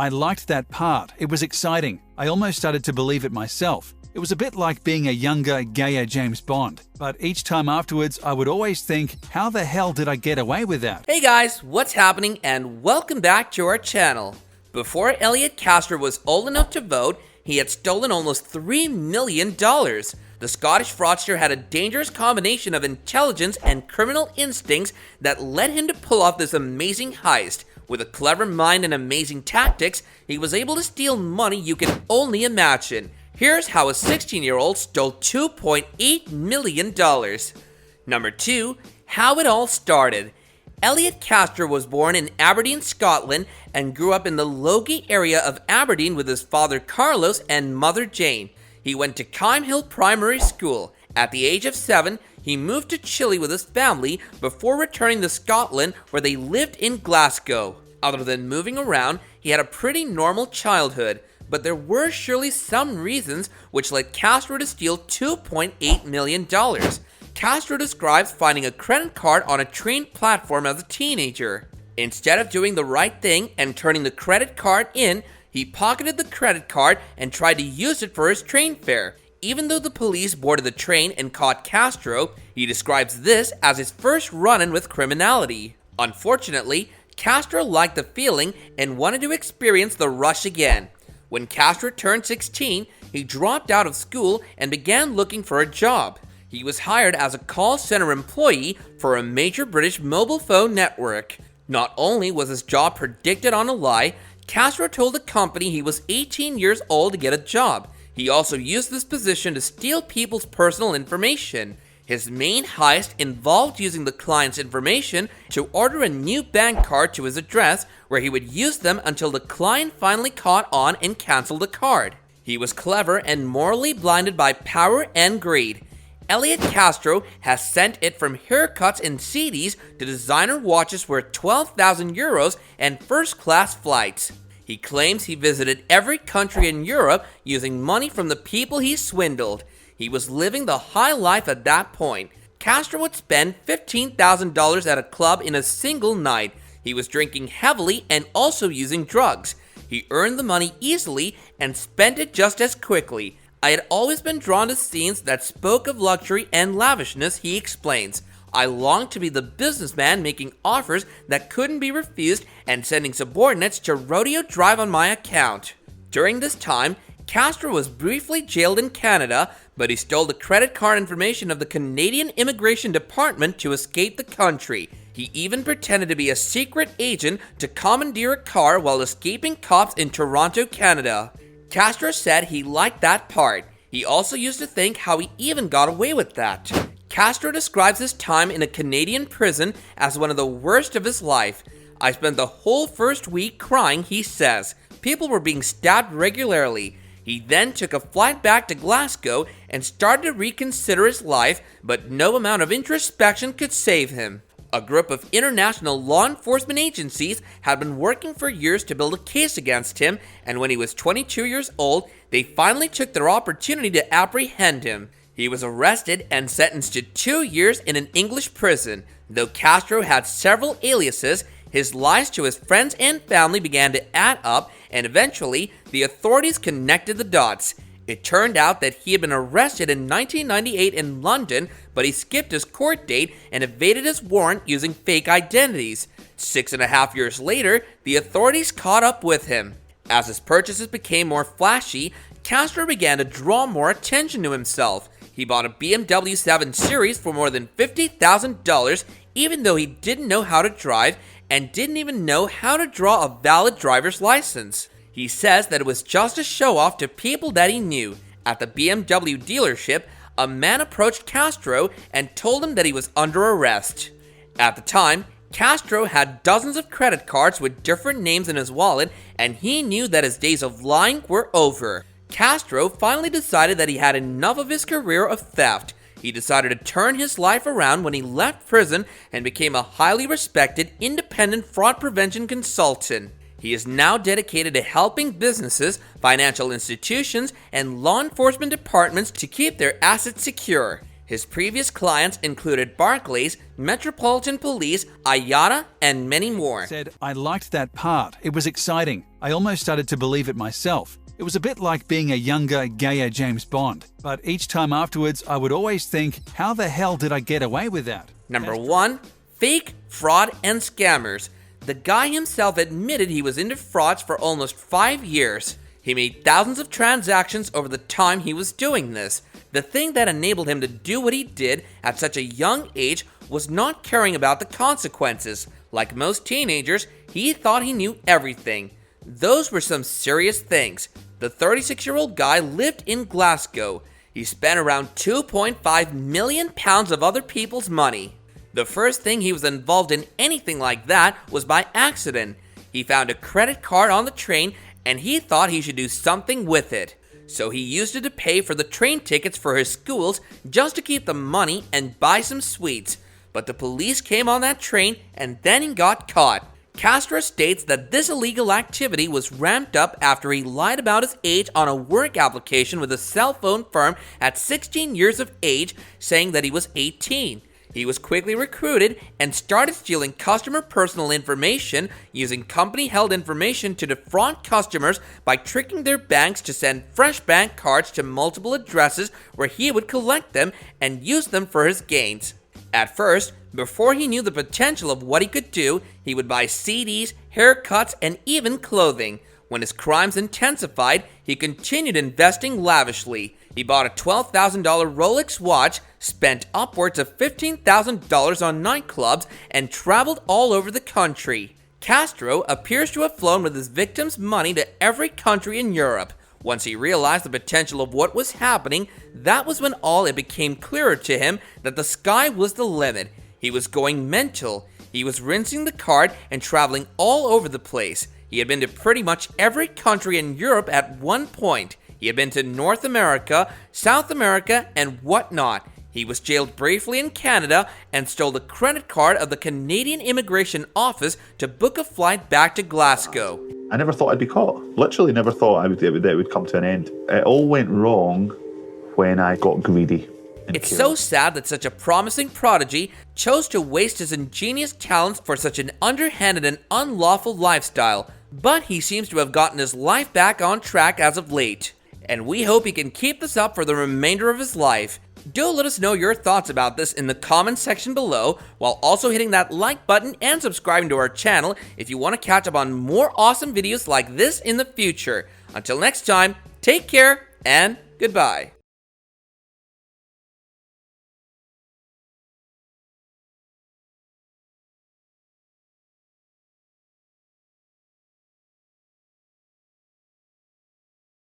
I liked that part. It was exciting. I almost started to believe it myself. It was a bit like being a younger, gayer James Bond. But each time afterwards, I would always think, how the hell did I get away with that? Hey guys, what's happening and welcome back to our channel. Before Elliot Castro was old enough to vote, he had stolen almost $3 million. The Scottish fraudster had a dangerous combination of intelligence and criminal instincts that led him to pull off this amazing heist. With a clever mind and amazing tactics, he was able to steal money you can only imagine. Here's how a 16-year-old stole $2.8 million. Number 2. How it all started. Elliot Castro was born in Aberdeen, Scotland, and grew up in the Logie area of Aberdeen with his father Carlos and mother Jane. He went to Kime Hill Primary School. At the age of 7, he moved to Chile with his family before returning to Scotland, where they lived in Glasgow. Other than moving around, he had a pretty normal childhood, but there were surely some reasons which led Castro to steal $2.8 million. Castro describes finding a credit card on a train platform as a teenager. Instead of doing the right thing and turning the credit card in, he pocketed the credit card and tried to use it for his train fare. Even though the police boarded the train and caught Castro, he describes this as his first run-in with criminality. Unfortunately, Castro liked the feeling and wanted to experience the rush again. When Castro turned 16, he dropped out of school and began looking for a job. He was hired as a call center employee for a major British mobile phone network. Not only was his job predicted on a lie, Castro told the company he was 18 years old to get a job. He also used this position to steal people's personal information. His main heist involved using the client's information to order a new bank card to his address, where he would use them until the client finally caught on and canceled the card. He was clever and morally blinded by power and greed. Elliot Castro has sent it from haircuts and CDs to designer watches worth 12,000 euros and first-class flights. He claims he visited every country in Europe using money from the people he swindled. He was living the high life at that point. Castro would spend $15,000 at a club in a single night. He was drinking heavily and also using drugs. He earned the money easily and spent it just as quickly. I had always been drawn to scenes that spoke of luxury and lavishness, he explains. I longed to be the businessman making offers that couldn't be refused and sending subordinates to rodeo drive on my account. During this time, Castro was briefly jailed in Canada, but he stole the credit card information of the Canadian Immigration Department to escape the country. He even pretended to be a secret agent to commandeer a car while escaping cops in Toronto, Canada. Castro said he liked that part. He also used to think how he even got away with that. Castro describes his time in a Canadian prison as one of the worst of his life. I spent the whole first week crying, he says. People were being stabbed regularly. He then took a flight back to Glasgow and started to reconsider his life, but no amount of introspection could save him. A group of international law enforcement agencies had been working for years to build a case against him, and when he was 22 years old, they finally took their opportunity to apprehend him. He was arrested and sentenced to 2 years in an English prison. Though Castro had several aliases, his lies to his friends and family began to add up, and eventually, the authorities connected the dots. It turned out that he had been arrested in 1998 in London, but he skipped his court date and evaded his warrant using fake identities. 6.5 years later, the authorities caught up with him. As his purchases became more flashy, Castro began to draw more attention to himself. He bought a BMW 7 Series for more than $50,000, even though he didn't know how to drive and didn't even know how to draw a valid driver's license. He says that it was just a show-off to people that he knew. At the BMW dealership, a man approached Castro and told him that he was under arrest. At the time, Castro had dozens of credit cards with different names in his wallet, and he knew that his days of lying were over. Castro finally decided that he had enough of his career of theft. He decided to turn his life around when he left prison and became a highly respected, independent fraud prevention consultant. He is now dedicated to helping businesses, financial institutions, and law enforcement departments to keep their assets secure. His previous clients included Barclays, Metropolitan Police, IATA, and many more. Said, I liked that part. It was exciting. I almost started to believe it myself. It was a bit like being a younger, gayer James Bond. But each time afterwards, I would always think, how the hell did I get away with that? Number 1. Fake, fraud, and scammers. The guy himself admitted he was into frauds for almost 5 years. He made thousands of transactions over the time he was doing this. The thing that enabled him to do what he did at such a young age was not caring about the consequences. Like most teenagers, he thought he knew everything. Those were some serious things. The 36-year-old guy lived in Glasgow. He spent around £2.5 million of other people's money. The first thing he was involved in anything like that was by accident. He found a credit card on the train and he thought he should do something with it. So he used it to pay for the train tickets for his schools just to keep the money and buy some sweets. But the police came on that train and then he got caught. Castro states that this illegal activity was ramped up after he lied about his age on a work application with a cell phone firm at 16 years of age, saying that he was 18. He was quickly recruited and started stealing customer personal information, using company-held information to defraud customers by tricking their banks to send fresh bank cards to multiple addresses where he would collect them and use them for his gains. At first, before he knew the potential of what he could do, he would buy CDs, haircuts, and even clothing. When his crimes intensified, he continued investing lavishly. He bought a $12,000 Rolex watch, spent upwards of $15,000 on nightclubs, and traveled all over the country. Castro appears to have flown with his victims' money to every country in Europe. Once he realized the potential of what was happening, that was when it became clearer to him that the sky was the limit. He was going mental. He was rinsing the card and traveling all over the place. He had been to pretty much every country in Europe at one point. He had been to North America, South America, and whatnot. He was jailed briefly in Canada and stole the credit card of the Canadian Immigration Office to book a flight back to Glasgow. I never thought I'd be caught. Literally never thought it would come to an end. It all went wrong when I got greedy. It's so sad that such a promising prodigy chose to waste his ingenious talents for such an underhanded and unlawful lifestyle. But he seems to have gotten his life back on track as of late. And we hope he can keep this up for the remainder of his life. Do let us know your thoughts about this in the comments section below, while also hitting that like button and subscribing to our channel if you want to catch up on more awesome videos like this in the future. Until next time, take care and goodbye.